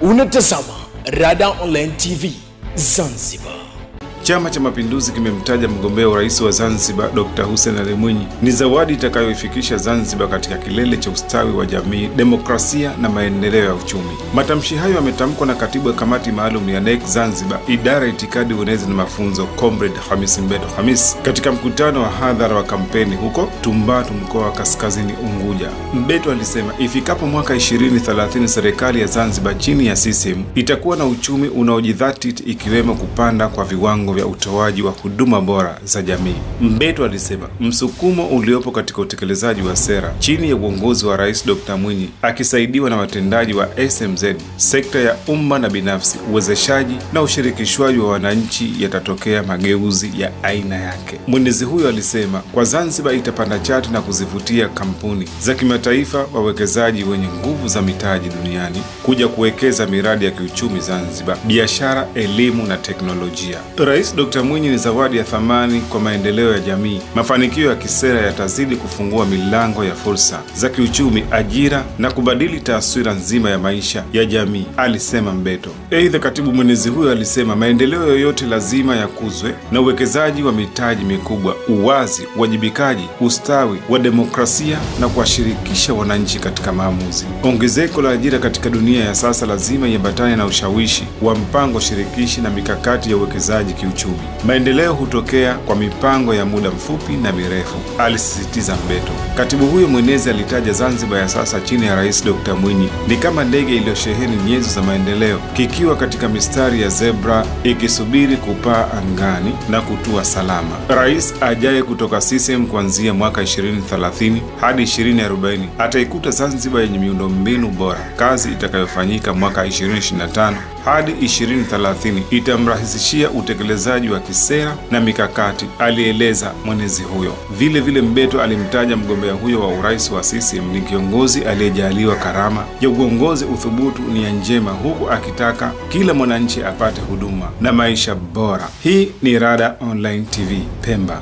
Unatazama Rada Online TV Zanzibar. Chama cha Mapinduzi kimemtaja mgombea urais wa Zanzibar Dr. Hussein Ali Mwinyi ni zawadi itakayoifikisha Zanzibar katika kilele cha ustawi wa jamii, demokrasia na maendeleo ya uchumi. Matamshi hayo yametamkwa na katibu wa kamati maalum ya NEC Zanzibar, idara ya itikadi, uenezi na mafunzo, Comrade Hamis Mbeto Hamis, katika mkutano wa hadhara wa kampeni huko Tumbatu, mkoa wa Kaskazini Unguja. Mbeto alisema ifikapo mwaka 2030 serikali ya Zanzibar chini ya CCM itakuwa na uchumi unaojidhatiti, ikiwemo kupanda kwa viwango vya utoaji wa huduma bora za jamii. Mbeto alisema msukumo uliopo katika utekelezaji wa sera chini ya uongozi wa Rais Dr. Mwinyi akisaidiwa na watendaji wa SMZ, sekta ya umma na binafsi, uwezeshaji na ushirikishwaji wa wananchi, yatatokea mageuzi ya aina yake. Mwenezi huyo alisema kwa Zanzibar itapanda chati na kuzivutia kampuni za kimataifa, wawekezaji wenye nguvu za mitaji duniani kuja kuwekeza miradi ya kiuchumi Zanzibar, biashara, elimu na teknolojia. Rais Dr. Mwinyi ni zawadi ya thamani kwa maendeleo ya jamii. Mafanikio ya kisera yatazidi kufungua milango ya fursa za kiuchumi, ajira na kubadili taswira nzima ya maisha ya jamii, alisema Mbeto. Aidha, katibu mwenezi huyo alisema maendeleo yoyote lazima yakuzwe na uwekezaji wa mitaji mikubwa, uwazi, uwajibikaji, ustawi wa demokrasia na kuwashirikisha wananchi katika maamuzi. Ongezeko la ajira katika dunia ya sasa lazima iambatane na ushawishi wa mpango shirikishi na mikakati ya uwekezaji kiuchumi. Maendeleo hutokea kwa mipango ya muda mfupi na mirefu, alisisitiza Mbeto. Katibu huyo mwenezi alitaja Zanzibar ya sasa chini ya Rais Dr. Mwinyi ni kama ndege iliyosheheni nyenzo za maendeleo, kikiwa katika mistari ya zebra ikisubiri kupaa angani na kutua salama. Rais ajaye kutoka CCM kuanzia mwaka 2030 hadi 2040 ataikuta Zanzibar yenye miundombinu bora. Kazi itakayofanyika mwaka 2025 hadi 2030 itamrahisishia utekelezaji wa kisera na mikakati, alieleza mwenezi huyo. Vile vile Mbeto alimtaja mgombea huyo wa urais wa CCM ni kiongozi aliyejaliwa karama ya uongozi, uthubutu, nia njema, huku akitaka kila mwananchi apate huduma na maisha bora. Hii ni Rada Online TV Pemba.